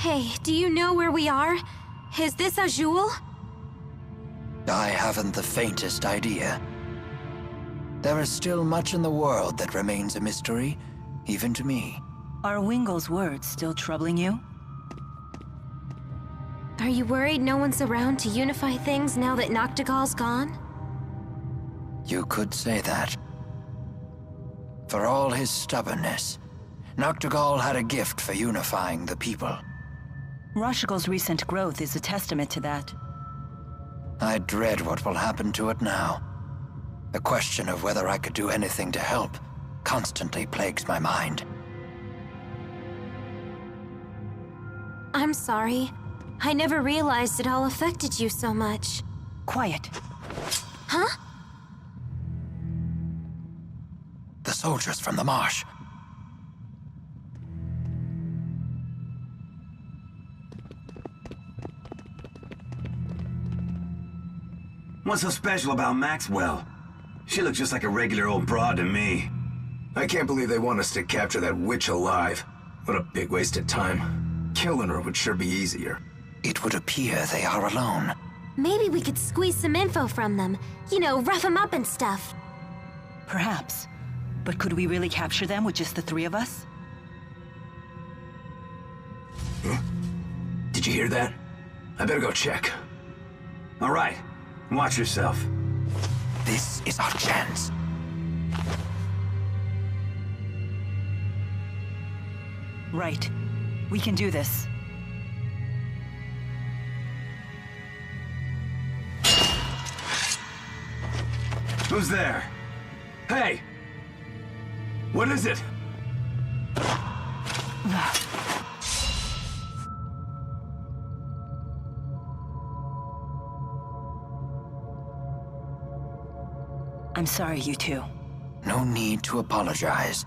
Hey, do you know where we are? Is this Azul? I haven't the faintest idea. There is still much in the world that remains a mystery, even to me. Are Wingle's words still troubling you? Are you worried no one's around to unify things now that Noctigal's gone? You could say that. For all his stubbornness, Noctigal had a gift for unifying the people. Rashigal's recent growth is a testament to that. I dread what will happen to it now. The question of whether I could do anything to help constantly plagues my mind. I'm sorry. I never realized it all affected you so much. Quiet. Huh? The soldiers from the marsh. What's so special about Maxwell? She looks just like a regular old broad to me. I can't believe they want us to capture that witch alive. What a big waste of time. Killing her would sure be easier. It would appear they are alone. Maybe we could squeeze some info from them. You know, rough them up and stuff. Perhaps. But could we really capture them with just the three of us? Huh? Did you hear that? I better go check. All right. Watch yourself. This is our chance. Right. We can do this. Who's there? Hey! What is it? I'm sorry, you two. No need to apologize.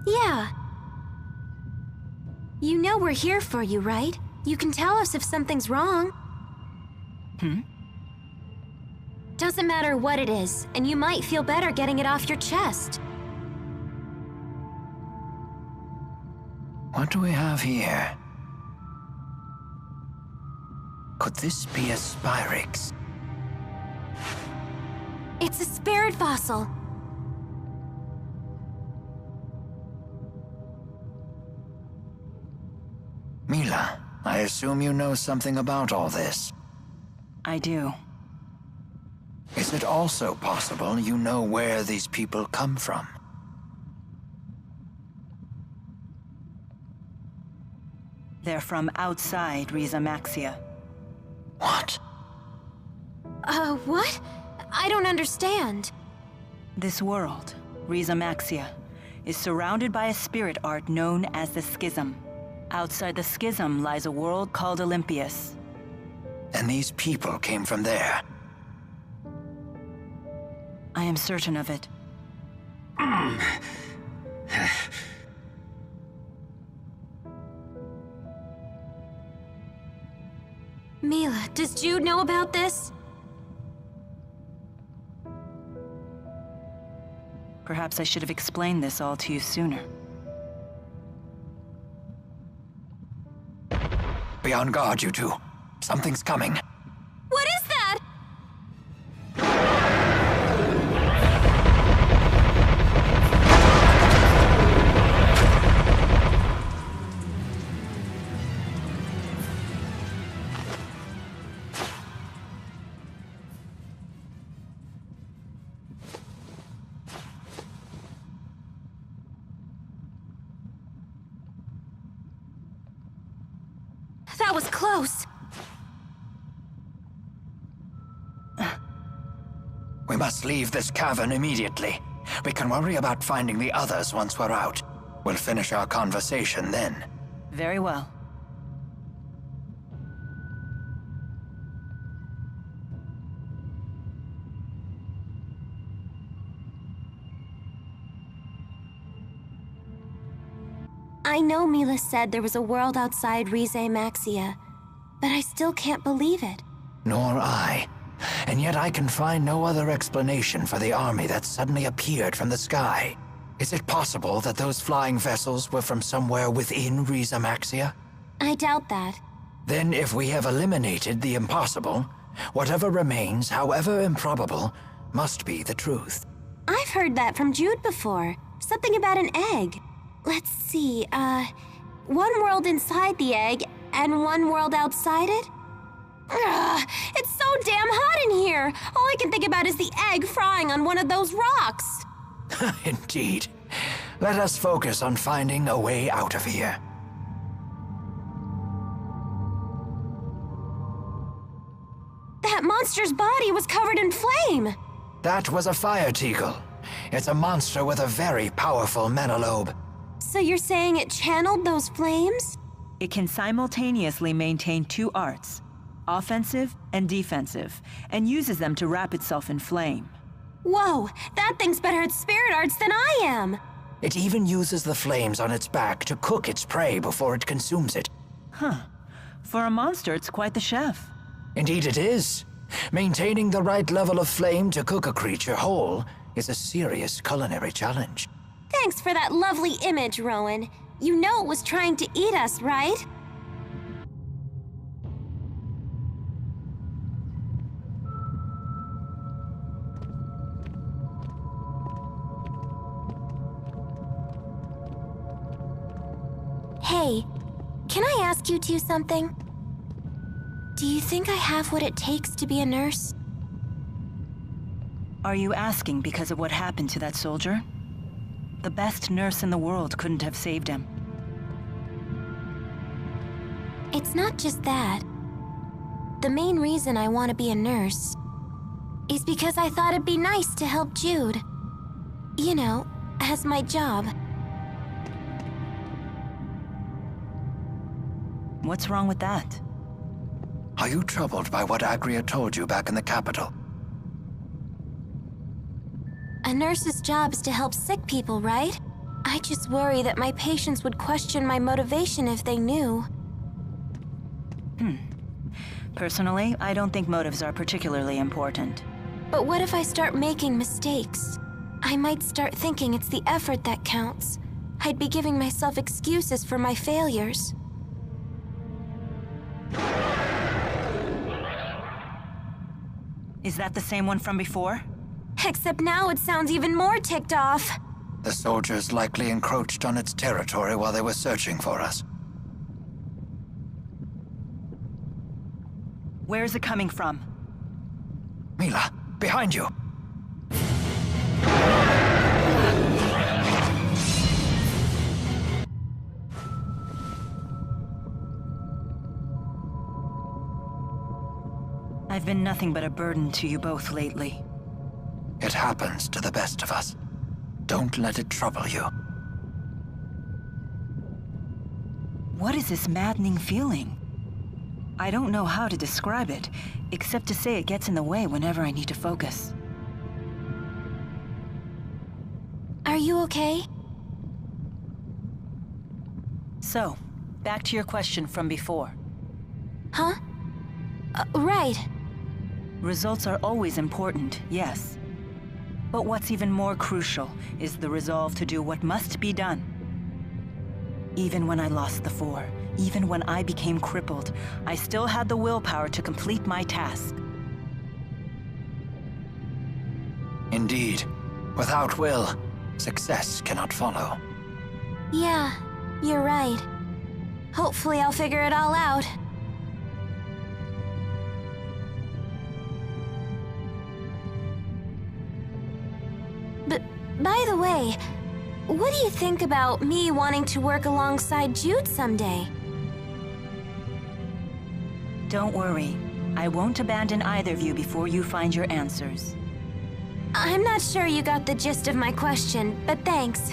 Yeah. You know we're here for you, right? You can tell us if something's wrong. Doesn't matter what it is, and you might feel better getting it off your chest. What do we have here? Could this be a Spyrix? It's a spirit fossil. Mila, I assume you know something about all this. I do. Is it also possible you know where these people come from? They're from outside Riza Maxia. What? What? I don't understand. This world, Riza Maxia, is surrounded by a spirit art known as the Schism. Outside the Schism lies a world called Olympius. And these people came from there? I am certain of it. Mila, does Jude know about this? Perhaps I should have explained this all to you sooner. Be on guard, you two. Something's coming. What is that? That was close. We must leave this cavern immediately. We can worry about finding the others once we're out. We'll finish our conversation then. Very well. I know Mila said there was a world outside Rize Maxia, but I still can't believe it. Nor I. And yet I can find no other explanation for the army that suddenly appeared from the sky. Is it possible that those flying vessels were from somewhere within Riza Maxia? I doubt that. Then if we have eliminated the impossible, whatever remains, however improbable, must be the truth. I've heard that from Jude before. Something about an egg. Let's see, one world inside the egg and one world outside it? Ugh, it's so damn hot in here! All I can think about is the egg frying on one of those rocks! Indeed. Let us focus on finding a way out of here. That monster's body was covered in flame! That was a fire teagle. It's a monster with a very powerful menalobe. So you're saying it channeled those flames? It can simultaneously maintain two arts, offensive and defensive, and uses them to wrap itself in flame. Whoa, that thing's better at spirit arts than I am! It even uses the flames on its back to cook its prey before it consumes it. Huh. For a monster, it's quite the chef. Indeed it is. Maintaining the right level of flame to cook a creature whole is a serious culinary challenge. Thanks for that lovely image, Rowan. You know it was trying to eat us, right? Hey, can I ask you two something? Do you think I have what it takes to be a nurse? Are you asking because of what happened to that soldier? The best nurse in the world couldn't have saved him. It's not just that. The main reason I want to be a nurse is because I thought it'd be nice to help Jude. You know, as my job. What's wrong with that? Are you troubled by what Agria told you back in the capital? A nurse's job is to help sick people, right? I just worry that my patients would question my motivation if they knew. Personally, I don't think motives are particularly important. But what if I start making mistakes? I might start thinking it's the effort that counts. I'd be giving myself excuses for my failures. Is that the same one from before? Except now it sounds even more ticked off. The soldiers likely encroached on its territory while they were searching for us. Where is it coming from? Mila, behind you! I've been nothing but a burden to you both lately. It happens to the best of us. Don't let it trouble you. What is this maddening feeling? I don't know how to describe it, except to say it gets in the way whenever I need to focus. Are you okay? So, back to your question from before. Huh? Right. Results are always important, yes. But what's even more crucial is the resolve to do what must be done. Even when I lost the four, even when I became crippled, I still had the willpower to complete my task. Indeed. Without will, success cannot follow. Yeah, you're right. Hopefully I'll figure it all out. But, by the way, what do you think about me wanting to work alongside Jude someday? Don't worry. I won't abandon either of you before you find your answers. I'm not sure you got the gist of my question, but thanks.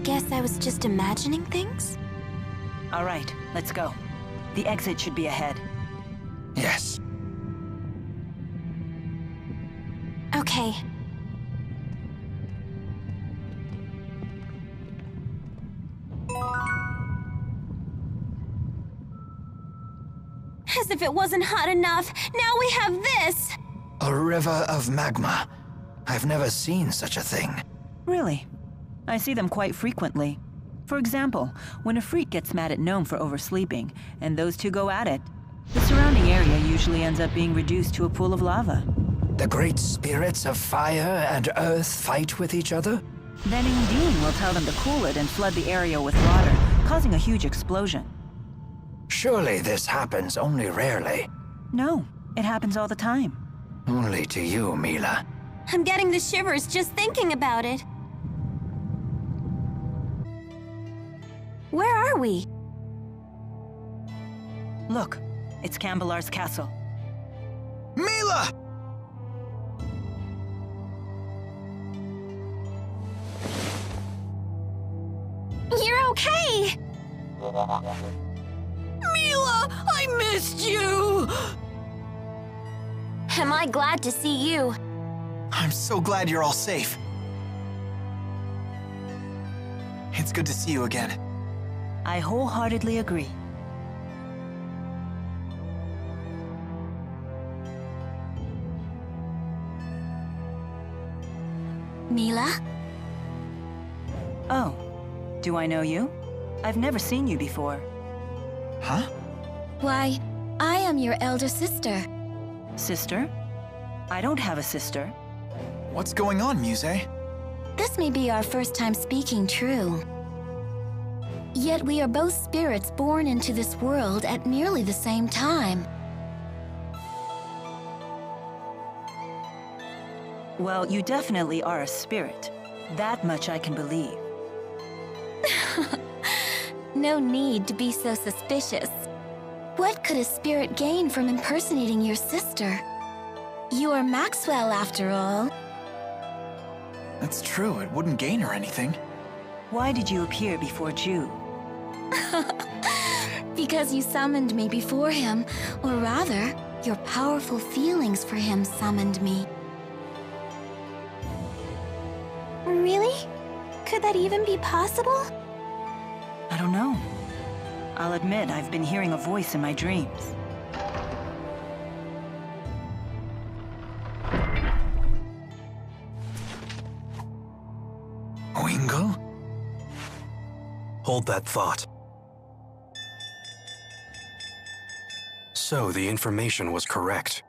Guess I was just imagining things? All right, let's go. The exit should be ahead. Yes. Okay. As if it wasn't hot enough, now we have this! A river of magma. I've never seen such a thing. Really? I see them quite frequently. For example, when a freak gets mad at Gnome for oversleeping, and those two go at it, the surrounding area usually ends up being reduced to a pool of lava. The great spirits of fire and earth fight with each other? Then Undine will tell them to cool it and flood the area with water, causing a huge explosion. Surely this happens only rarely. No, it happens all the time. Only to you, Mila. I'm getting the shivers just thinking about it. Where are we? Look, it's Cambalar's castle. Mila! You're okay! Mila, I missed you! Am I glad to see you? I'm so glad you're all safe. It's good to see you again. I wholeheartedly agree. Mila? Oh, do I know you? I've never seen you before. Huh? Why, I am your elder sister. Sister? I don't have a sister. What's going on, Muse? This may be our first time speaking true. Yet we are both spirits born into this world at nearly the same time. Well, you definitely are a spirit. That much I can believe. No need to be so suspicious. What could a spirit gain from impersonating your sister? You are Maxwell, after all. That's true, it wouldn't gain her anything. Why did you appear before Jude? Because you summoned me before him, or rather, your powerful feelings for him summoned me. Really? Could that even be possible? I don't know. I'll admit I've been hearing a voice in my dreams. Wingle? Hold that thought. So the information was correct.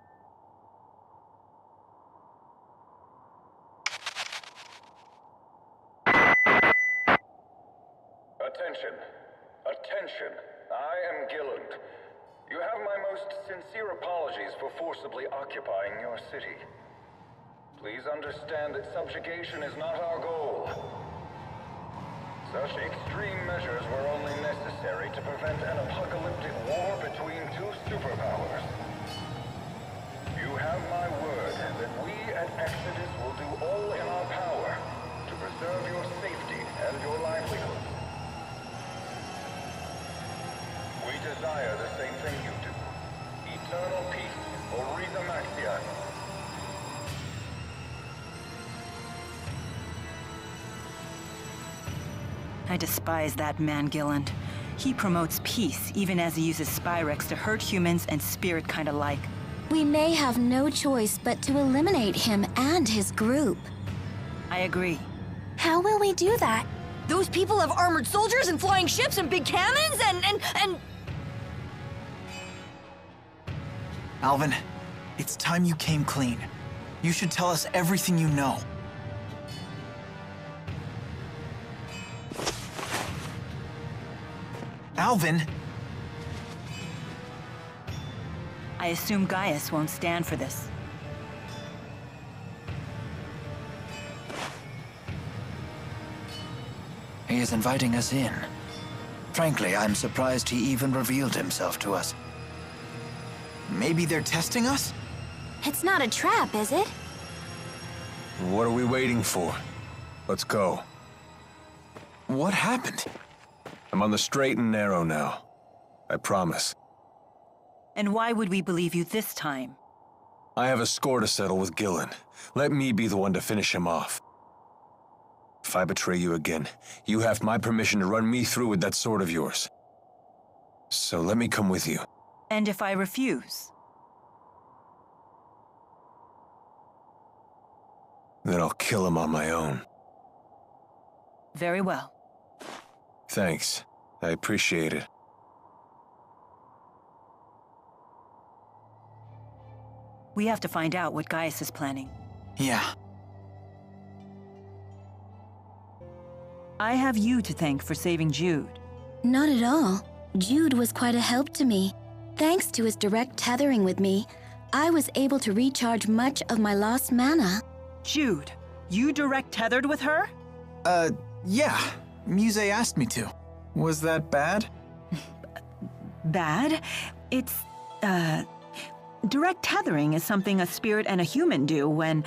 Attention. Attention. I am Gilland. You have my most sincere apologies for forcibly occupying your city. Please understand that subjugation is not our goal. Such extreme measures were only necessary to prevent an apocalyptic war between two superpowers. You have my word that we at Exodus will do all in our power to preserve your safety and your livelihood. We desire the same thing you do. Eternal peace or Rita Maxia. I despise that man, Gilland. He promotes peace, even as he uses Spyrex to hurt humans and spirit kind alike. We may have no choice but to eliminate him and his group. I agree. How will we do that? Those people have armored soldiers and flying ships and big cannons and... Alvin, it's time you came clean. You should tell us everything you know. Alvin! I assume Gaius won't stand for this. He is inviting us in. Frankly, I'm surprised he even revealed himself to us. Maybe they're testing us? It's not a trap, is it? What are we waiting for? Let's go. What happened? I'm on the straight and narrow now. I promise. And why would we believe you this time? I have a score to settle with Gillen. Let me be the one to finish him off. If I betray you again, you have my permission to run me through with that sword of yours. So let me come with you. And if I refuse? Then I'll kill him on my own. Very well. Thanks. I appreciate it. We have to find out what Gaius is planning. Yeah. I have you to thank for saving Jude. Not at all. Jude was quite a help to me. Thanks to his direct tethering with me, I was able to recharge much of my lost mana. Jude, you direct tethered with her? Yeah. Muse asked me to. Was that bad? Bad? It's, direct tethering is something a spirit and a human do when,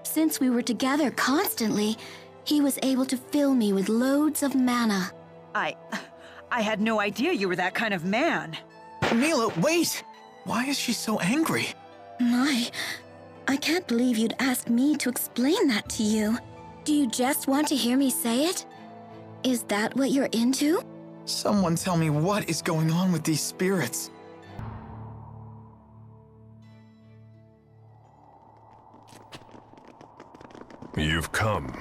Since we were together constantly, he was able to fill me with loads of mana. I had no idea you were that kind of man. Mila, wait! Why is she so angry? I can't believe you'd ask me to explain that to you. Do you just want to hear me say it? Is that what you're into? Someone tell me what is going on with these spirits. You've come.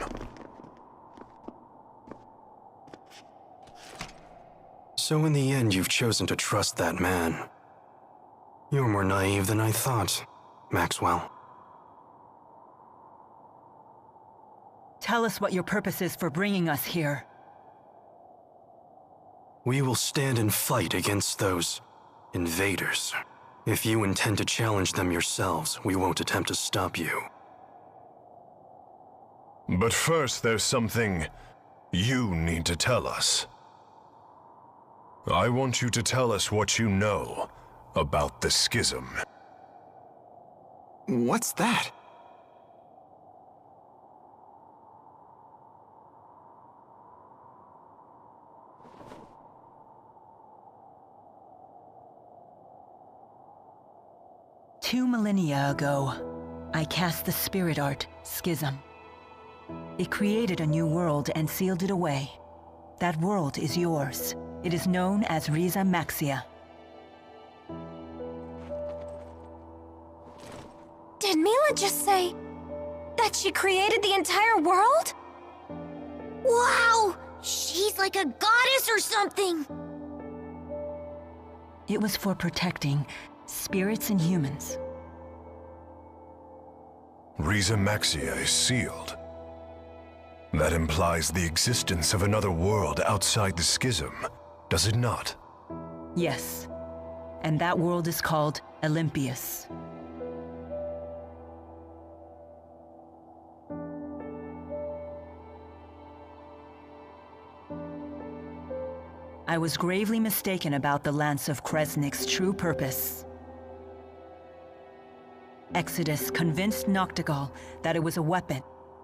So in the end, you've chosen to trust that man. You're more naive than I thought, Maxwell. Tell us what your purpose is for bringing us here. We will stand and fight against those invaders. If you intend to challenge them yourselves, we won't attempt to stop you. But first, there's something you need to tell us. I want you to tell us what you know about the Schism. What's that? Two millennia ago, I cast the spirit art, Schism. It created a new world and sealed it away. That world is yours. It is known as Riza Maxia. Did Mila just say that she created the entire world? Wow! She's like a goddess or something! It was for protecting spirits and humans. Riza Maxia is sealed. That implies the existence of another world outside the Schism, does it not? Yes. And that world is called Olympius. I was gravely mistaken about the Lance of Kresnik's true purpose. Exodus convinced Noctigal that it was a weapon,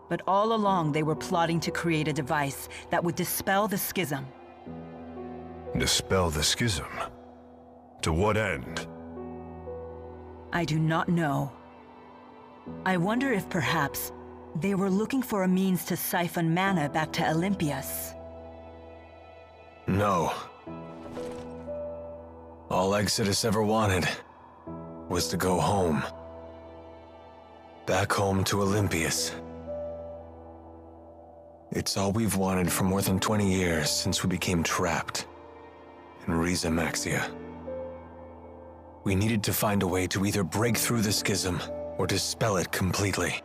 but all along they were plotting to create a device that would dispel the Schism. Dispel the Schism? To what end? I do not know. I wonder if perhaps they were looking for a means to siphon mana back to Olympius. No. All Exodus ever wanted was to go home. Back home to Olympius. It's all we've wanted for more than 20 years since we became trapped in Riza Maxia. We needed to find a way to either break through the Schism or dispel it completely.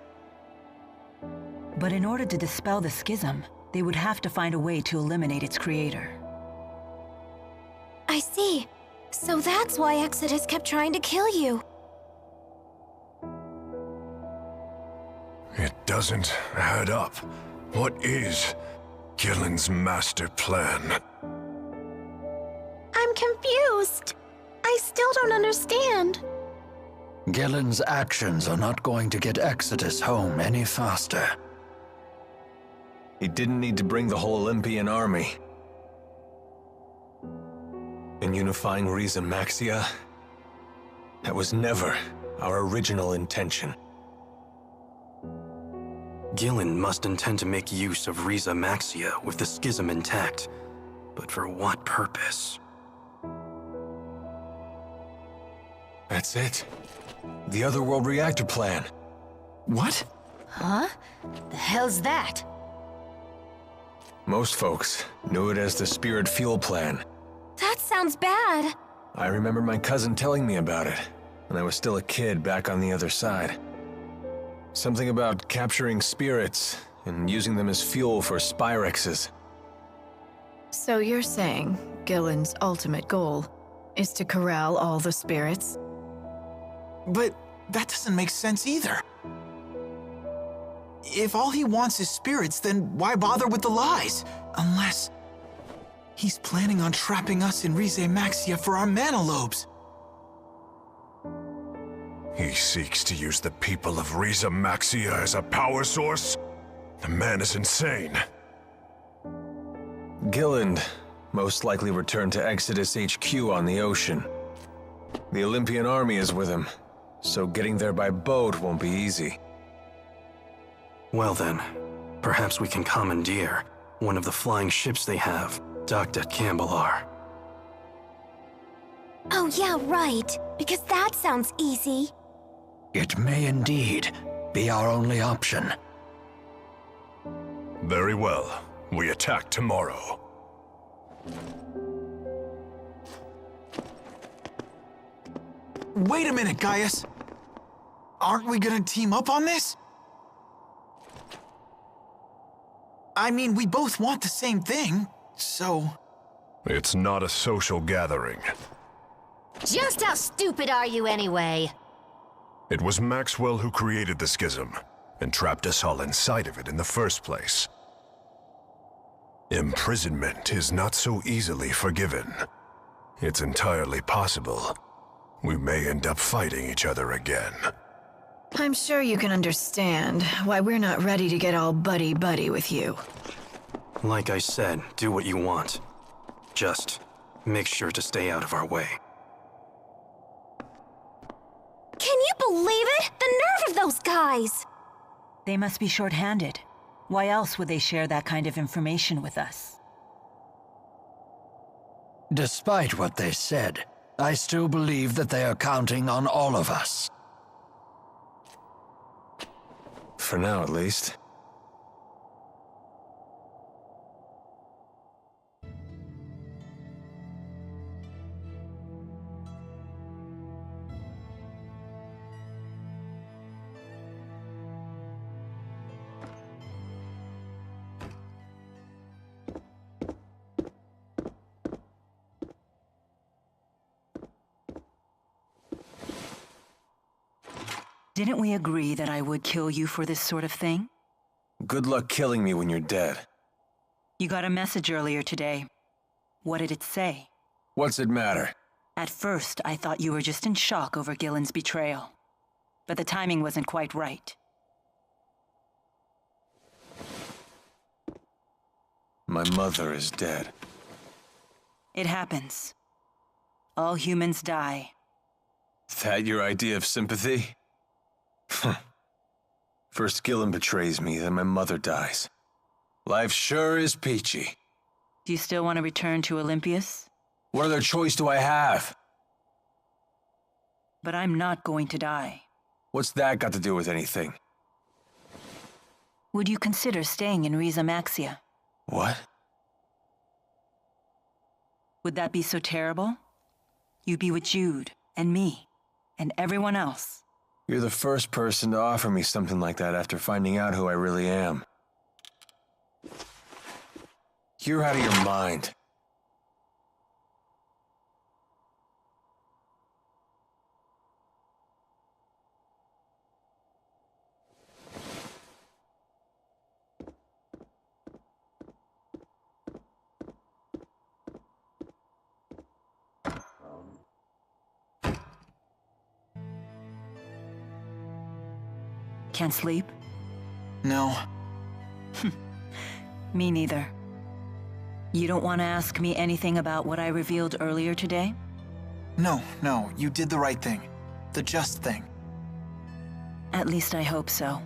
But in order to dispel the Schism, they would have to find a way to eliminate its creator. I see. So that's why Exodus kept trying to kill you. It doesn't add up. What is Gillen's master plan? I'm confused. I still don't understand. Gillen's actions are not going to get Exodus home any faster. He didn't need to bring the whole Olympian army. In unifying Riza Maxia, that was never our original intention. Gillen must intend to make use of Riza Maxia with the Schism intact. But for what purpose? That's it. The Otherworld reactor plan. What? Huh? The hell's that? Most folks knew it as the Spirit Fuel Plan. That sounds bad. I remember my cousin telling me about it when I was still a kid back on the other side. Something about capturing spirits and using them as fuel for Spyrexes. So you're saying Gillen's ultimate goal is to corral all the spirits? But that doesn't make sense either. If all he wants is spirits, then why bother with the lies? Unless he's planning on trapping us in Rize Maxia for our mana lobes. He seeks to use the people of Rize Maxia as a power source? The man is insane. Gillen most likely returned to Exodus HQ on the ocean. The Olympian army is with him, so getting there by boat won't be easy. Well then, perhaps we can commandeer one of the flying ships they have, docked at Cambalar. Oh yeah, right. Because that sounds easy. It may indeed be our only option. Very well. We attack tomorrow. Wait a minute, Gaius. Aren't we gonna team up on this? I mean, we both want the same thing, so... It's not a social gathering. Just how stupid are you anyway? It was Maxwell who created the schism, and trapped us all inside of it in the first place. Imprisonment is not so easily forgiven. It's entirely possible we may end up fighting each other again. I'm sure you can understand why we're not ready to get all buddy-buddy with you. Like I said, do what you want. Just make sure to stay out of our way. Can you believe it? The nerve of those guys! They must be short-handed. Why else would they share that kind of information with us? Despite what they said, I still believe that they are counting on all of us. For now, at least. Didn't we agree that I would kill you for this sort of thing? Good luck killing me when you're dead. You got a message earlier today. What did it say? What's it matter? At first, I thought you were just in shock over Gillen's betrayal. But the timing wasn't quite right. My mother is dead. It happens. All humans die. That your idea of sympathy? First Gillen betrays me, then my mother dies. Life sure is peachy. Do you still want to return to Olympius? What other choice do I have? But I'm not going to die. What's that got to do with anything? Would you consider staying in Rize Maxia? What? Would that be so terrible? You'd be with Jude, and me, and everyone else. You're the first person to offer me something like that after finding out who I really am. You're out of your mind. Can't sleep? No. Me neither. You don't want to ask me anything about what I revealed earlier today? No, you did the right thing. The just thing. At least I hope so.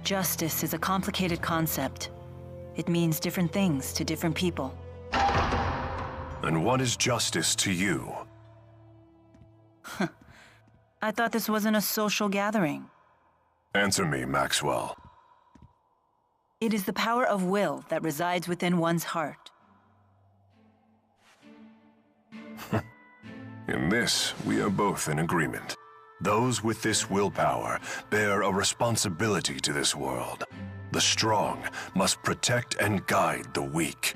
Justice is a complicated concept. It means different things to different people. And what is justice to you? I thought this wasn't a social gathering. Answer me, Maxwell. It is the power of will that resides within one's heart. In this, we are both in agreement. Those with this willpower bear a responsibility to this world. The strong must protect and guide the weak.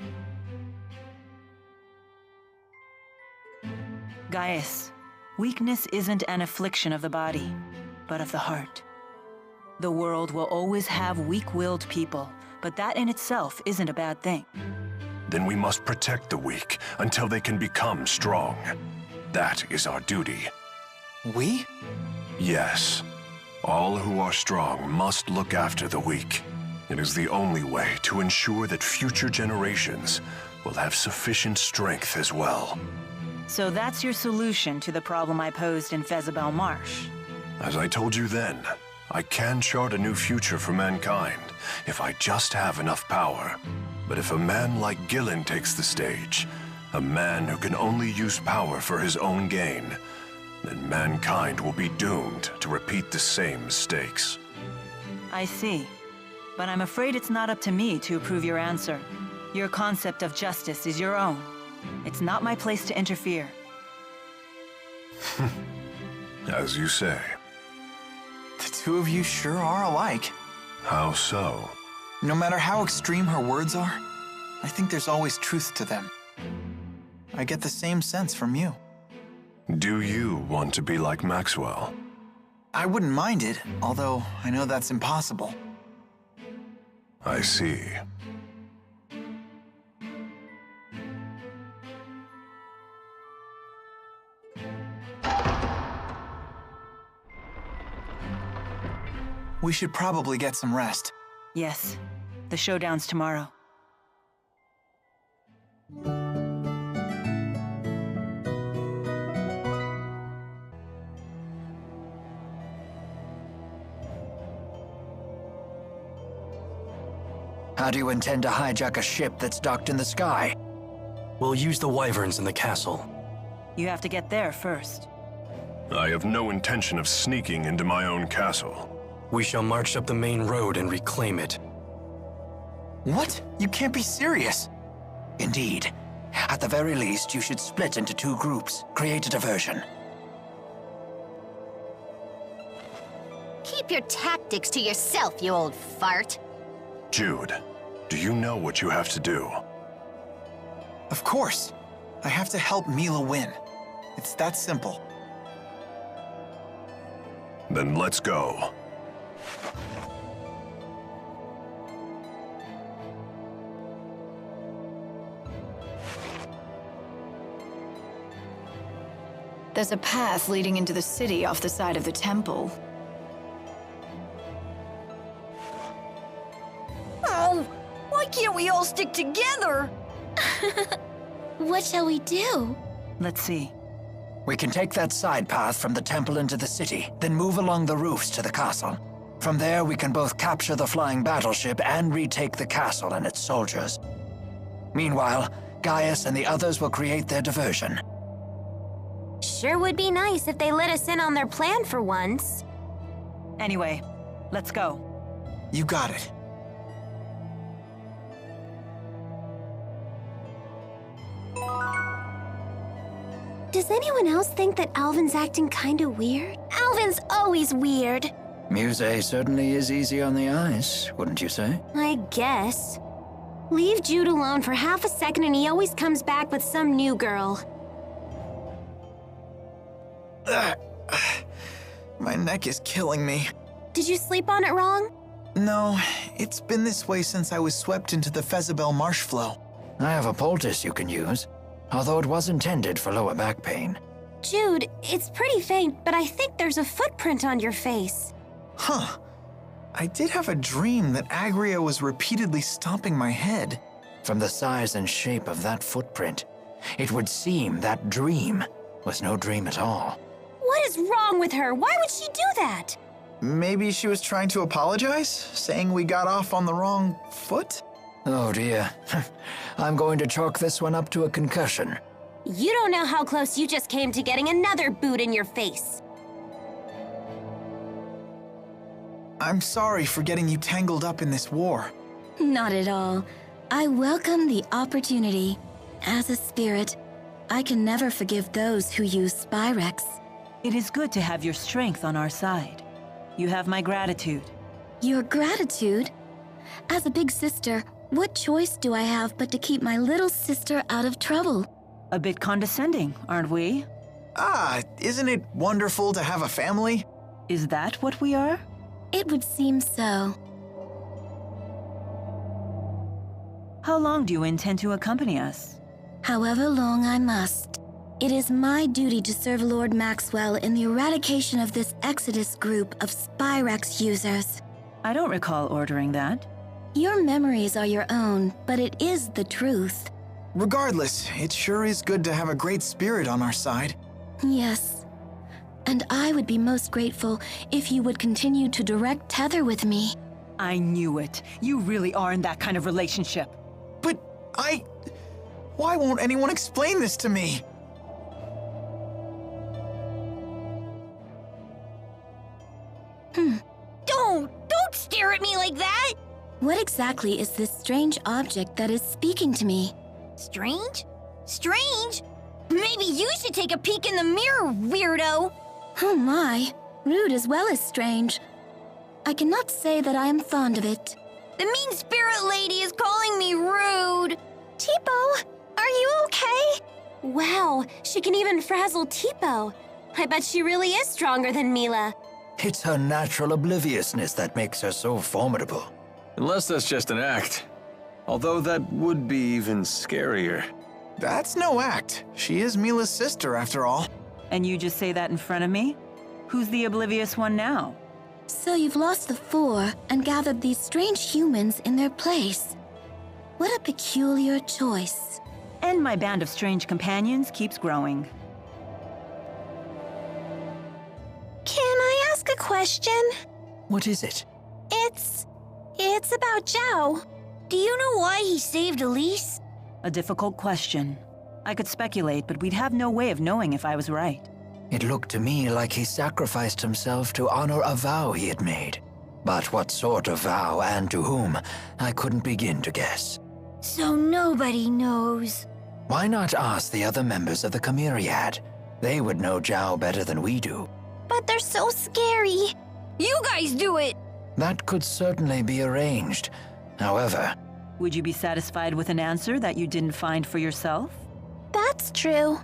Gaius, weakness isn't an affliction of the body, but of the heart. The world will always have weak-willed people, but that in itself isn't a bad thing. Then we must protect the weak until they can become strong. That is our duty. We? Yes. All who are strong must look after the weak. It is the only way to ensure that future generations will have sufficient strength as well. So that's your solution to the problem I posed in Xillia Marsh. As I told you then, I can chart a new future for mankind if I just have enough power. But if a man like Gillen takes the stage, a man who can only use power for his own gain, then mankind will be doomed to repeat the same mistakes. I see. But I'm afraid it's not up to me to approve your answer. Your concept of justice is your own. It's not my place to interfere. As you say. The two of you sure are alike. How so? No matter how extreme her words are, I think there's always truth to them. I get the same sense from you. Do you want to be like Maxwell? I wouldn't mind it, although I know that's impossible. I see. We should probably get some rest. Yes. The showdown's tomorrow. How do you intend to hijack a ship that's docked in the sky? We'll use the wyverns in the castle. You have to get there first. I have no intention of sneaking into my own castle. We shall march up the main road and reclaim it. What? You can't be serious. Indeed. At the very least, you should split into two groups. Create a diversion. Keep your tactics to yourself, you old fart. Jude, do you know what you have to do? Of course. I have to help Mila win. It's that simple. Then let's go. There's a path leading into the city off the side of the temple. Oh, why can't we all stick together? What shall we do? Let's see. We can take that side path from the temple into the city, then move along the roofs to the castle. From there, we can both capture the flying battleship and retake the castle and its soldiers. Meanwhile, Gaius and the others will create their diversion. Sure would be nice if they let us in on their plan for once. Anyway, let's go. You got it. Does anyone else think that Alvin's acting kinda weird? Alvin's always weird. Muse certainly is easy on the eyes, wouldn't you say? I guess. Leave Jude alone for half a second and he always comes back with some new girl. My neck is killing me. Did you sleep on it wrong? No, it's been this way since I was swept into the Xillia marsh flow. I have a poultice you can use, although it was intended for lower back pain. Jude, it's pretty faint, but I think there's a footprint on your face. Huh. I did have a dream that Agria was repeatedly stomping my head. From the size and shape of that footprint, it would seem that dream was no dream at all. What is wrong with her? Why would she do that? Maybe she was trying to apologize, saying we got off on the wrong foot? Oh dear. I'm going to chalk this one up to a concussion. You don't know how close you just came to getting another boot in your face. I'm sorry for getting you tangled up in this war. Not at all. I welcome the opportunity. As a spirit, I can never forgive those who use Spyrex. It is good to have your strength on our side. You have my gratitude. Your gratitude? As a big sister, what choice do I have but to keep my little sister out of trouble? A bit condescending, aren't we? Isn't it wonderful to have a family? Is that what we are? It would seem so. How long do you intend to accompany us? However long I must. It is my duty to serve Lord Maxwell in the eradication of this Exodus group of Spyrex users. I don't recall ordering that. Your memories are your own, but it is the truth. Regardless, it sure is good to have a great spirit on our side. Yes. And I would be most grateful if you would continue to direct tether with me. I knew it. You really are in that kind of relationship. But why won't anyone explain this to me? Don't stare at me like that! What exactly is this strange object that is speaking to me? Strange? Strange? Maybe you should take a peek in the mirror, weirdo! Oh my, rude as well as strange. I cannot say that I am fond of it. The mean spirit lady is calling me rude! Tipo, are you okay? Wow, she can even frazzle Tipo. I bet she really is stronger than Mila. It's her natural obliviousness that makes her so formidable. Unless that's just an act. Although that would be even scarier. That's no act. She is Mila's sister, after all. And you just say that in front of me? Who's the oblivious one now? So you've lost the four and gathered these strange humans in their place. What a peculiar choice. And my band of strange companions keeps growing. Can I ask a question? What is it? It's about Zhao. Do you know why he saved Elise? A difficult question. I could speculate, but we'd have no way of knowing if I was right. It looked to me like he sacrificed himself to honor a vow he had made. But what sort of vow and to whom, I couldn't begin to guess. So nobody knows. Why not ask the other members of the Chimeriad? They would know Zhao better than we do. But they're so scary. You guys do it! That could certainly be arranged. However... Would you be satisfied with an answer that you didn't find for yourself? That's true.